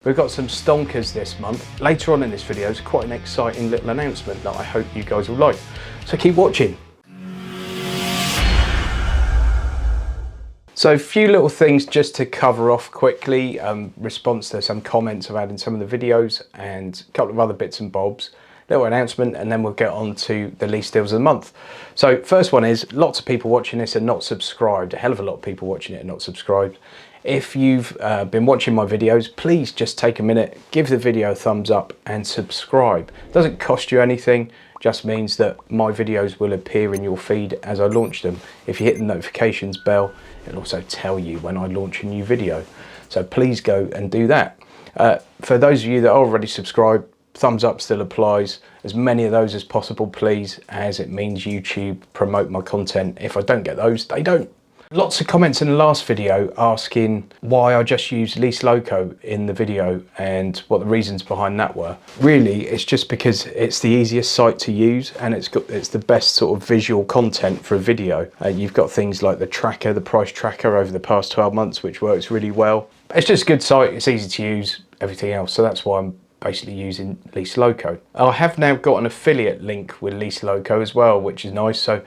We've got some stonkers this month. Later on in this video is quite an exciting little announcement that I hope you guys will like. So keep watching. So a few little things just to cover off quickly. Response to some comments I've had in some of the videos and a couple of other bits and bobs. Little announcement, and then we'll get on to the lease deals of the month. So first one is, lots of people watching this are not subscribed. A hell of a lot of people watching it are not subscribed. If you've been watching my videos, please just take a minute, give the video a thumbs up and subscribe. It doesn't cost you anything, just means that my videos will appear in your feed as I launch them. If you hit the notifications bell, it'll also tell you when I launch a new video. So please go and do that. For those of you that are already subscribed, thumbs up still applies. As many of those as possible, please, as it means YouTube promote my content. If I don't get those, they don't. Lots of comments in the last video asking why I just used Lease Loco in the video and what the reasons behind that were. Really, it's just because it's the easiest site to use and it's the best sort of visual content for a video. You've got things like the tracker, the price tracker over the past 12 months, which works really well. It's just a good site, it's easy to use, everything else. So that's why I'm basically using Lease Loco. I have now got an affiliate link with Lease Loco as well, which is nice. So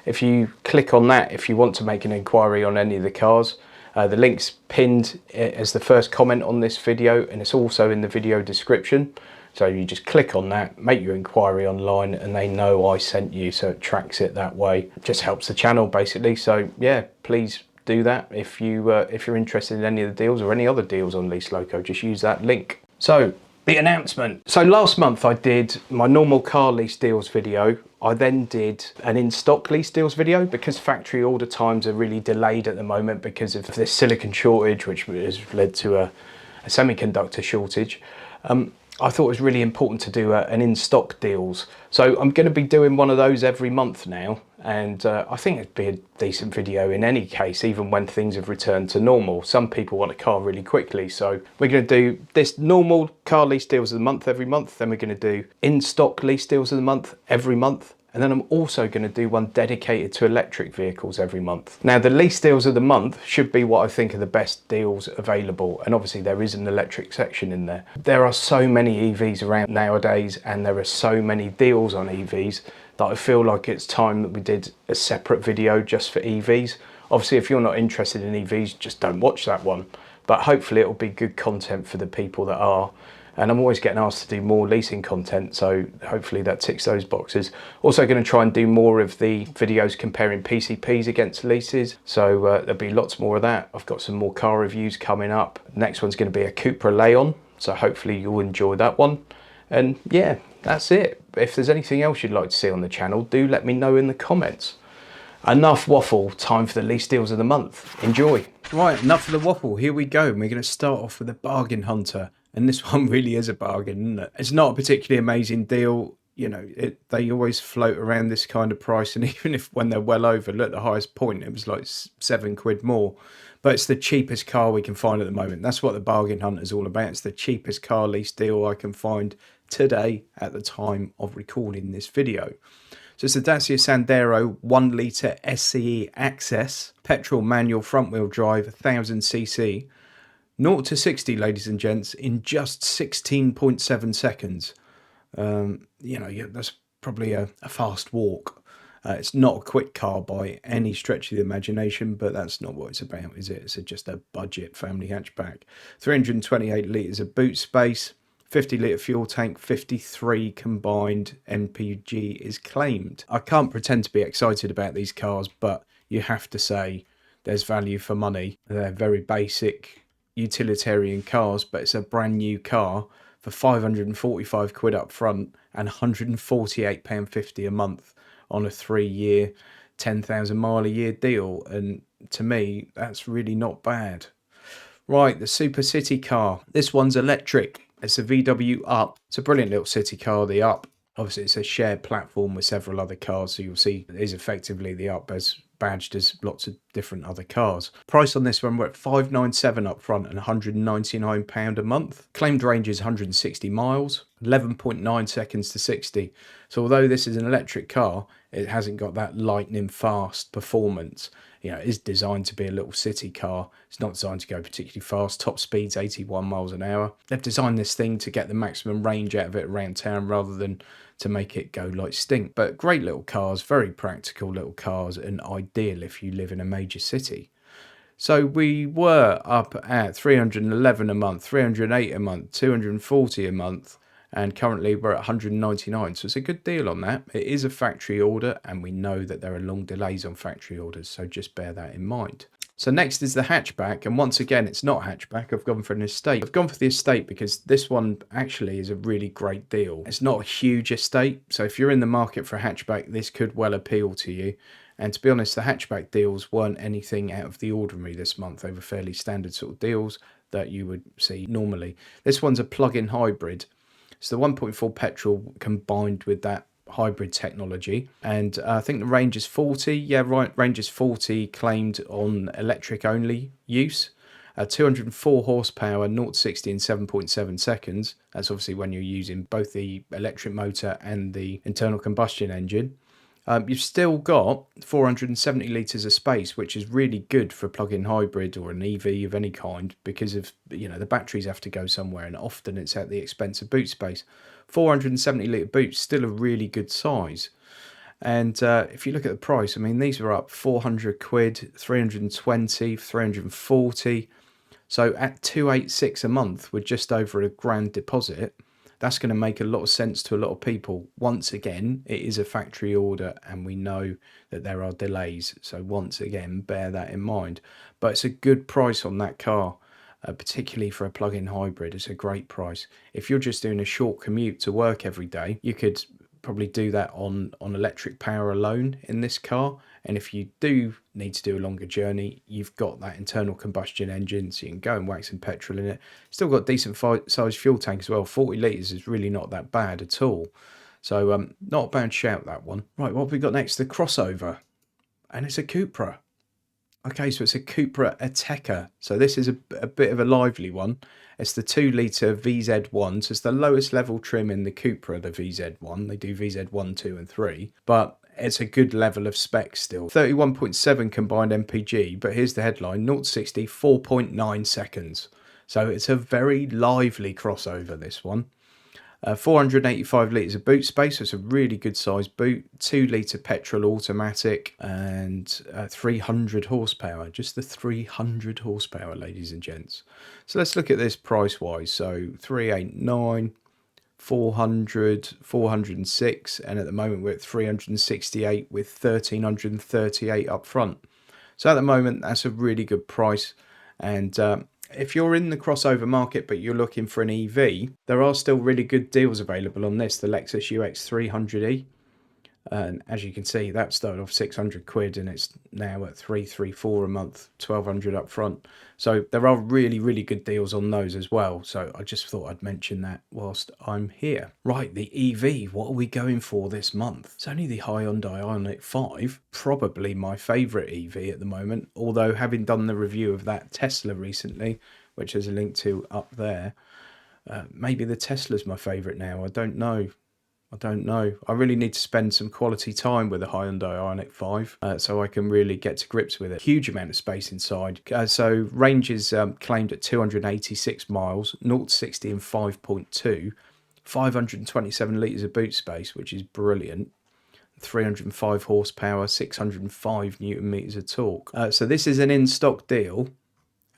if you click on that, if you want to make an inquiry on any of the cars, the link's pinned as the first comment on this video, and it's also in the video description. So you just click on that, make your inquiry online, and they know I sent you, so it tracks it that way. It just helps the channel basically. So yeah, please do that if you're interested in any of the deals or any other deals on Lease Loco. Just use that link. So the announcement. So last month I did my normal car lease deals video. I then did an in-stock lease deals video because factory order times are really delayed at the moment because of this silicon shortage, which has led to a semiconductor shortage. I thought it was really important to do an in-stock deals. So I'm going to be doing one of those every month now. And I think it'd be a decent video in any case, even when things have returned to normal. Some people want a car really quickly. So we're going to do this normal car lease deals of the month every month. Then we're going to do in-stock lease deals of the month every month. And then I'm also going to do one dedicated to electric vehicles every month. Now the lease deals of the month should be what I think are the best deals available. And obviously there is an electric section in there. There are so many EVs around nowadays and there are so many deals on EVs that I feel like it's time that we did a separate video just for EVs. Obviously if you're not interested in EVs, just don't watch that one. But hopefully it'll be good content for the people that are. And I'm always getting asked to do more leasing content, so hopefully that ticks those boxes. Also going to try and do more of the videos comparing PCPs against leases, so there'll be lots more of that. I've got some more car reviews coming up. Next one's going to be a Cupra Leon, so hopefully you'll enjoy that one. And yeah, that's it. If there's anything else you'd like to see on the channel, do let me know in the comments. Enough waffle, time for the lease deals of the month. Enjoy. Right, enough of the waffle, here we go. We're going to start off with a bargain hunter. And this one really is a bargain, isn't it? It's not a particularly amazing deal. You know, they always float around this kind of price. And even if when they're well over, look, the highest point, it was like £7 more. But it's the cheapest car we can find at the moment. That's what the bargain hunt is all about. It's the cheapest car lease deal I can find today at the time of recording this video. So it's the Dacia Sandero 1 litre SCE Access, petrol manual front wheel drive, 1000cc. 0 to 60, ladies and gents, in just 16.7 seconds. You know, that's probably a fast walk. It's not a quick car by any stretch of the imagination, but that's not what it's about, is it? It's just a budget family hatchback. 328 litres of boot space, 50 litre fuel tank, 53 combined MPG is claimed. I can't pretend to be excited about these cars, but you have to say there's value for money. They're very basic utilitarian cars, but it's a brand new car for 545 quid up front and £148.50 a month on a 3-year 10,000 mile a year deal, and to me that's really not bad. Right, the Super City car, this one's electric. It's a VW Up. It's a brilliant little city car, the Up. Obviously it's a shared platform with several other cars, so you'll see it is effectively the Up as badged as lots of different other cars. Price on this one, we're at $597 up front and £199 a month. Claimed range is 160 miles, 11.9 seconds to 60. So although this is an electric car, it hasn't got that lightning fast performance. You know, it is designed to be a little city car. It's not designed to go particularly fast. Top speed's 81 miles an hour. They've designed this thing to get the maximum range out of it around town rather than to make it go like stink. But great little cars, very practical little cars, and ideal if you live in a major city. So we were up at 311 a month, 308 a month, 240 a month, and currently we're at 199. So it's a good deal on that. It is a factory order, and we know that there are long delays on factory orders, so just bear that in mind. So next is the hatchback, and once again, it's not hatchback. I've gone for an estate. I've gone for the estate because this one actually is a really great deal. It's not a huge estate, so if you're in the market for a hatchback, this could well appeal to you. And to be honest, the hatchback deals weren't anything out of the ordinary this month. They were fairly standard sort of deals that you would see normally. This one's a plug-in hybrid. It's the 1.4 petrol combined with that hybrid technology, and I think the range is 40. Yeah, right, range is 40, claimed on electric only use. 204 horsepower, 0 to 60 in 7.7 seconds. That's obviously when you're using both the electric motor and the internal combustion engine. You've still got 470 litres of space, which is really good for a plug-in hybrid or an EV of any kind, because of, you know, the batteries have to go somewhere, and often it's at the expense of boot space. 470 litre boots, still a really good size. And if you look at the price, I mean, these are up 400 quid, 320, 340. So at 286 a month with just over £1,000 deposit, that's going to make a lot of sense to a lot of people. Once again, it is a factory order, and we know that there are delays. So once again, bear that in mind. But it's a good price on that car, particularly for a plug-in hybrid. It's a great price. If you're just doing a short commute to work every day, you could probably do that on electric power alone in this car. And if you do need to do a longer journey, you've got that internal combustion engine, so you can go and whack some petrol in it. Still got decent size fuel tank as well. 40 litres is really not that bad at all. So not a bad shout, that one. Right, what have we got next? The crossover. And it's a Cupra. Okay, so it's a Cupra Ateca. So this is a bit of a lively one. It's the 2 litre VZ1. So it's the lowest level trim in the Cupra, the VZ1. They do VZ1, 2 and 3. But it's a good level of spec still. 31.7 combined MPG, but here's the headline, 0 to 60, 4.9 seconds. So it's a very lively crossover, this one. 485 litres of boot space, so it's a really good sized boot. 2 litre petrol automatic, and 300 horsepower. Just the 300 horsepower, ladies and gents. So let's look at this price wise. So 389, 400, 406, and at the moment we're at 368 with 1338 up front. So at the moment, that's a really good price. And if you're in the crossover market but you're looking for an EV, there are still really good deals available on this, the Lexus UX 300e. And as you can see, that started off 600 quid and it's now at 334 a month, 1200 up front. So there are really, really good deals on those as well. So I just thought I'd mention that whilst I'm here. Right, the EV, what are we going for this month? It's only the Hyundai Ioniq 5, probably my favourite EV at the moment. Although having done the review of that Tesla recently, which there's a link to up there, maybe the Tesla's my favourite now. I don't know. I really need to spend some quality time with the Hyundai Ioniq 5 so I can really get to grips with it. Huge amount of space inside. So range is claimed at 286 miles, 0 to 60 in 5.2, 527 litres of boot space, which is brilliant. 305 horsepower, 605 newton meters of torque. So this is an in-stock deal.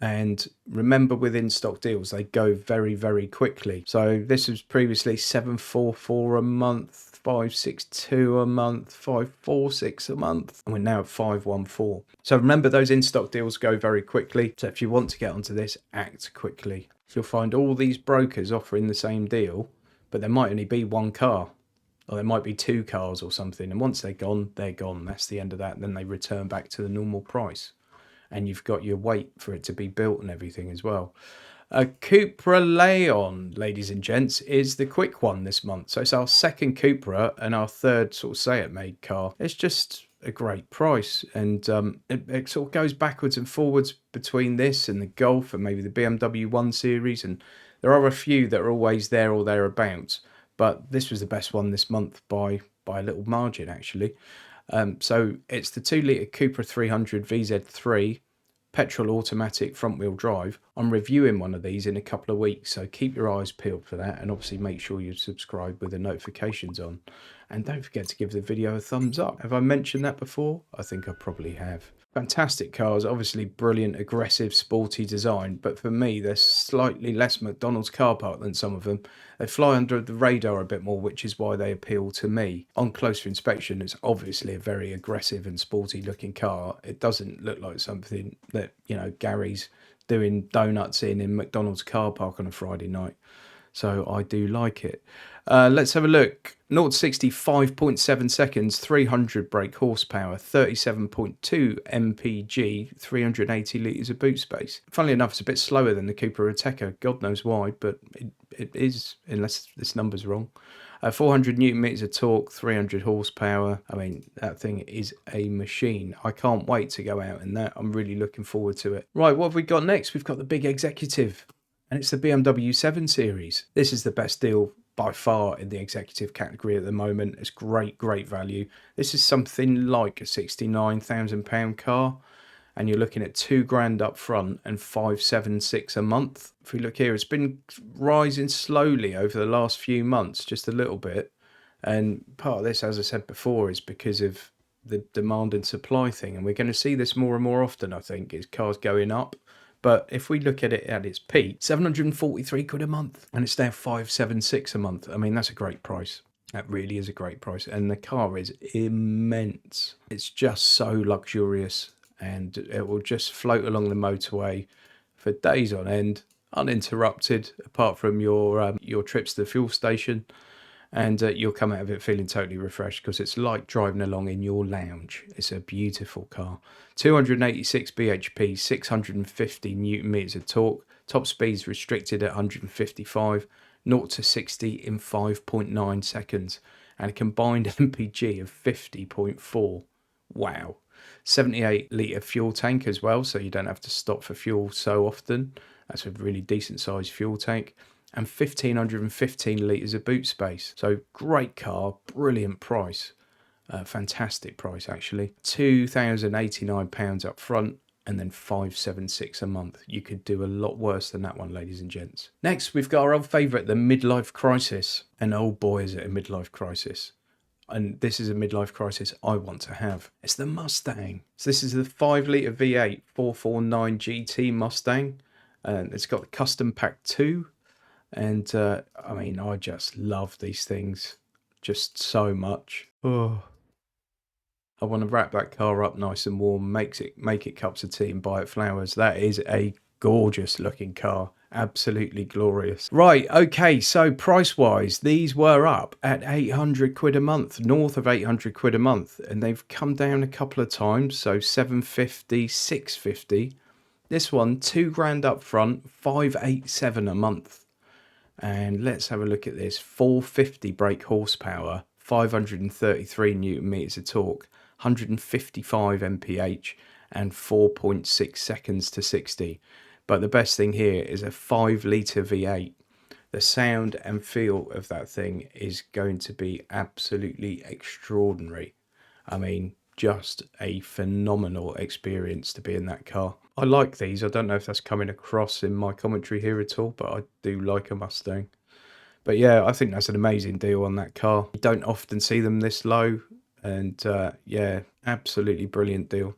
And remember, with in-stock deals, they go very, very quickly. So this was previously 744 a month, 562 a month, 546 a month, and we're now at 514. So remember, those in-stock deals go very quickly. So if you want to get onto this, act quickly. You'll find all these brokers offering the same deal, but there might only be one car, or there might be 2 cars or something. And once they're gone, they're gone. That's the end of that. And then they return back to the normal price. And you've got your wait for it to be built and everything as well. A Cupra Leon, ladies and gents, is the quick one this month. So it's our second Cupra and our third sort of Say It made car. It's just a great price. And it sort of goes backwards and forwards between this and the Golf and maybe the BMW 1 Series. And there are a few that are always there or thereabouts. But this was the best one this month by a little margin, actually. So it's the 2-litre Cupra 300 VZ3 petrol automatic front wheel drive. I'm reviewing one of these in a couple of weeks, so keep your eyes peeled for that, and obviously make sure you subscribe with the notifications on, and don't forget to give the video a thumbs up. Have I mentioned that before? I think I probably have. Fantastic cars, obviously brilliant, aggressive, sporty design, but for me they're slightly less McDonald's car park than some of them. They fly under the radar a bit more, which is why they appeal to me. On closer inspection, it's obviously a very aggressive and sporty looking car. It doesn't look like something that, you know, Gary's doing donuts in McDonald's car park on a Friday night. So I do like it. Let's have a look. 0 to 60, 5.7 seconds, 300 brake horsepower, 37.2 mpg, 380 litres of boot space. Funnily enough, it's a bit slower than the Cupra Ateca. God knows why, but it is, unless this number's wrong. 400 newton meters of torque, 300 horsepower. I mean, that thing is a machine. I can't wait to go out in that. I'm really looking forward to it. Right, what have we got next? We've got the big executive, and it's the BMW 7 Series. This is the best deal by far in the executive category at the moment. It's great value. This is something like a £69,000 car, and you're looking at £2,000 up front and 576 a month. If we look here, it's been rising slowly over the last few months, just a little bit, and part of this, as I said before, is because of the demand and supply thing, and we're going to see this more and more often, I think, is cars going up. But if we look at it at its peak, 743 quid a month, and it's now 576 a month. I mean, that's a great price. That really is a great price. And the car is immense. It's just so luxurious, and it will just float along the motorway for days on end, uninterrupted, apart from your trips to the fuel station. And you'll come out of it feeling totally refreshed, because it's like driving along in your lounge. It's a beautiful car. 286 bhp, 650 newton meters of torque. Top speed's restricted at 155. 0 to 60 in 5.9 seconds. And a combined MPG of 50.4. Wow. 78 litre fuel tank as well, so you don't have to stop for fuel so often. That's a really decent sized fuel tank. And 1,515 litres of boot space. So great car, brilliant price, fantastic price actually. £2,089 up front, and then 576 a month. You could do a lot worse than that one, ladies and gents. Next, we've got our old favourite, the midlife crisis. And oh boy, is it a midlife crisis. And this is a midlife crisis I want to have. It's the Mustang. So this is the 5-litre V8 449 GT Mustang. And it's got the Custom Pack 2. And I mean, I just love these things just so much. Oh, I want to wrap that car up nice and warm, make it cups of tea and buy it flowers. That is a gorgeous looking car. Absolutely glorious. Right, okay, so price wise, these were up at 800 quid a month, north of 800 quid a month, and they've come down a couple of times, so 750, 650. This one, £2,000 up front, 587 a month. And let's have a look at this. 450 brake horsepower, 533 newton meters of torque, 155 mph, and 4.6 seconds to 60. But the best thing here is a 5-litre V8. The sound and feel of that thing is going to be absolutely extraordinary. I mean, just a phenomenal experience to be in that car. I like these. I don't know if that's coming across in my commentary here at all, but I do like a Mustang. But yeah, I think that's an amazing deal on that car. You don't often see them this low, and yeah, absolutely brilliant deal.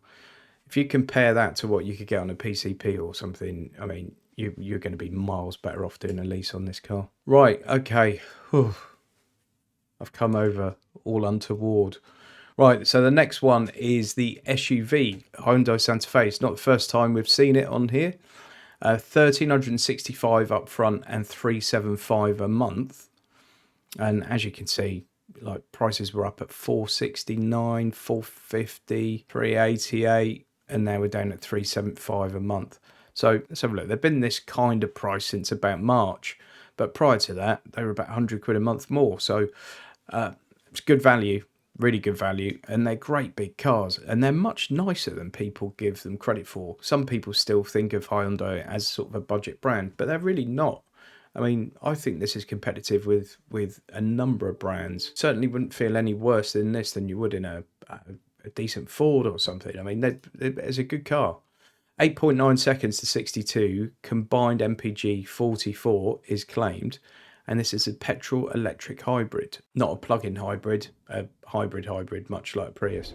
If you compare that to what you could get on a PCP or something, I mean, you're going to be miles better off doing a lease on this car. Right, okay. Whew. I've come over all untoward. Right, so the next one is the SUV, Hyundai Santa Fe. It's not the first time we've seen it on here. 1,365 up front and 375 a month. And as you can see, like prices were up at 469, 450, 388, and now we're down at 375 a month. So let's have a look. They've been this kind of price since about March, but prior to that, they were about 100 quid a month more. So it's good value. Really good value, and they're great big cars, and they're much nicer than people give them credit for. Some people still think of Hyundai as sort of a budget brand, but they're really not. I mean, I think this is competitive with a number of brands. Certainly wouldn't feel any worse in this than you would in a decent Ford or something. I mean, it's a good car. 8.9 seconds to 62, combined MPG 44 is claimed, and this is a petrol electric hybrid, not a plug-in hybrid, a hybrid, much like Prius.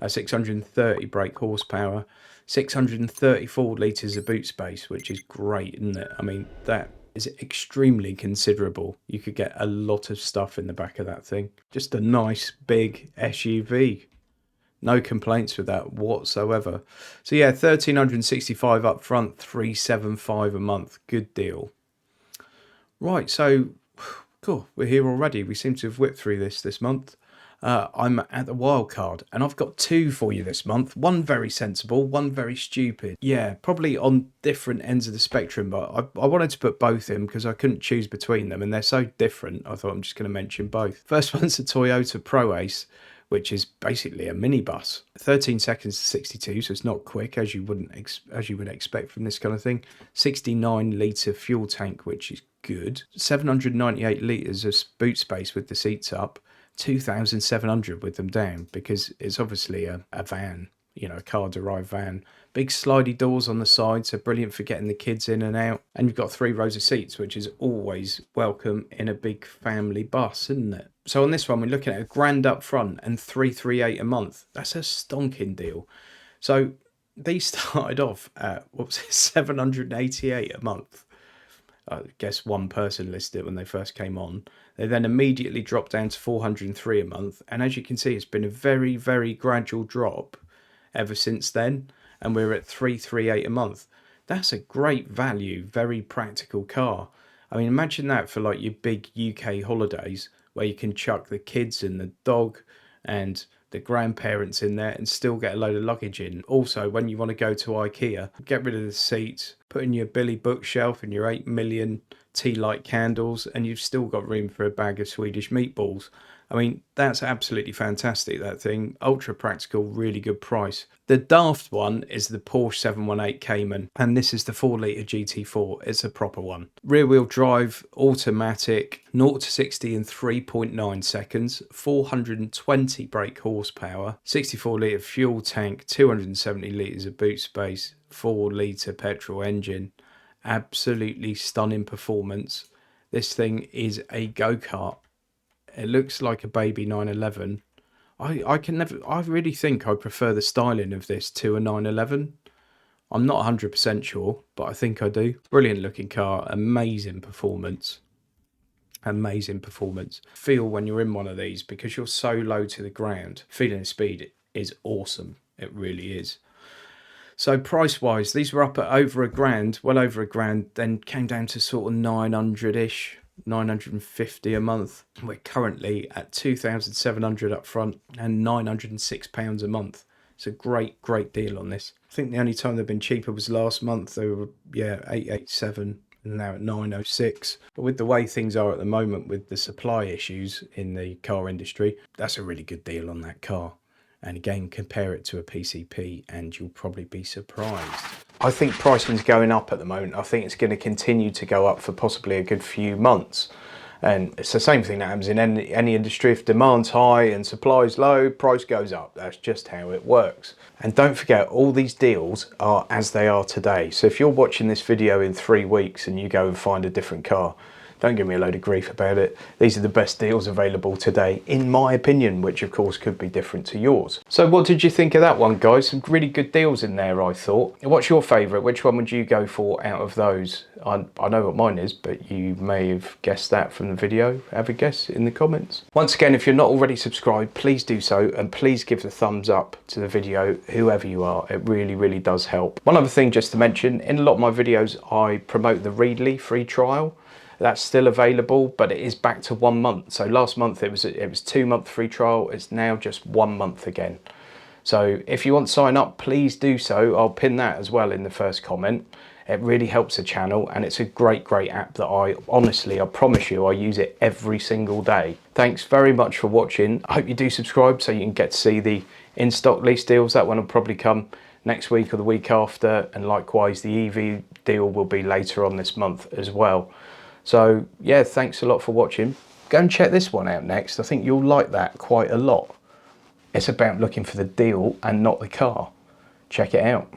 630 brake horsepower, 634 litres of boot space, which is great, isn't it? I mean, that is extremely considerable. You could get a lot of stuff in the back of that thing. Just a nice big SUV. No complaints with that whatsoever. So yeah, 1,365 up front, 375 a month. Good deal. Right, so cool, we're here already. We seem to have whipped through this month. I'm at the Wildcard, and I've got two for you this month. One very sensible, one very stupid. Yeah, probably on different ends of the spectrum, but I wanted to put both in because I couldn't choose between them, and they're so different. I thought I'm just going to mention both. First one's a Toyota Pro Ace, which is basically a minibus. 13 seconds to 62, so it's not quick as you would expect from this kind of thing. 69 litre fuel tank, which is good. 798 litres of boot space with the seats up. 2,700 with them down, because it's obviously a van, you know, a car-derived van. Big slidey doors on the side, so brilliant for getting the kids in and out. And you've got 3 rows of seats, which is always welcome in a big family bus, isn't it? So on this one, we're looking at £1,000 up front and 338 a month. That's a stonking deal. So these started off at, what was it, 788 a month. I guess one person listed it when they first came on. They then immediately dropped down to 403 a month. And as you can see, it's been a very, very gradual drop ever since then. And we're at 338 a month. That's a great value, very practical car. I mean, imagine that for like your big UK holidays where you can chuck the kids and the dog and the grandparents in there and still get a load of luggage in. Also, when you want to go to IKEA, get rid of the seats, put in your Billy bookshelf and your 8 million tea light candles, and you've still got room for a bag of Swedish meatballs. I mean, that's absolutely fantastic, that thing. Ultra practical, really good price. The daft one is the Porsche 718 Cayman, and this is the 4-litre GT4. It's a proper one. Rear-wheel drive, automatic, 0 to 60 in 3.9 seconds, 420 brake horsepower, 64-litre fuel tank, 270 litres of boot space, 4-litre petrol engine. Absolutely stunning performance. This thing is a go-kart. It looks like a baby 911. I really think I prefer the styling of this to a 911. I'm not 100% sure, but I think I do. Brilliant looking car, amazing performance. Amazing performance. Feel when you're in one of these, because you're so low to the ground, feeling the speed is awesome. It really is. So price wise, these were up at over £1,000, well over £1,000, then came down to sort of 900-ish. 950 a month. We're currently at 2,700 up front and £906 a month. It's a great deal on this. I think the only time they've been cheaper was last month. They were 887 and now at 906. But with the way things are at the moment with the supply issues in the car industry, that's a really good deal on that car. And again, compare it to a PCP and you'll probably be surprised. I think pricing's going up at the moment. I think it's going to continue to go up for possibly a good few months. And it's the same thing that happens in any industry. If demand's high and supply's low, price goes up. That's just how it works. And don't forget, all these deals are as they are today. So if you're watching this video in 3 weeks and you go and find a different car, don't give me a load of grief about it. These are the best deals available today, in my opinion, which of course could be different to yours. So what did you think of that one, guys? Some really good deals in there, I thought. What's your favourite? Which one would you go for out of those? I know what mine is, but you may have guessed that from the video. Have a guess in the comments. Once again, if you're not already subscribed, please do so, and please give the thumbs up to the video, whoever you are. It really does help. One other thing just to mention, in a lot of my videos, I promote the Readly free trial. That's still available, but it is back to 1 month. So last month it was 2-month free trial. It's now just 1 month again. So if you want to sign up, please do so. I'll pin that as well in the first comment. It really helps the channel, and it's a great app that I promise you, I use it every single day. Thanks very much for watching. I hope you do subscribe so you can get to see the in-stock lease deals. That one will probably come next week or the week after, and likewise the EV deal will be later on this month as well. So yeah, thanks a lot for watching. Go and check this one out next. I think you'll like that quite a lot. It's about looking for the deal and not the car. Check it out.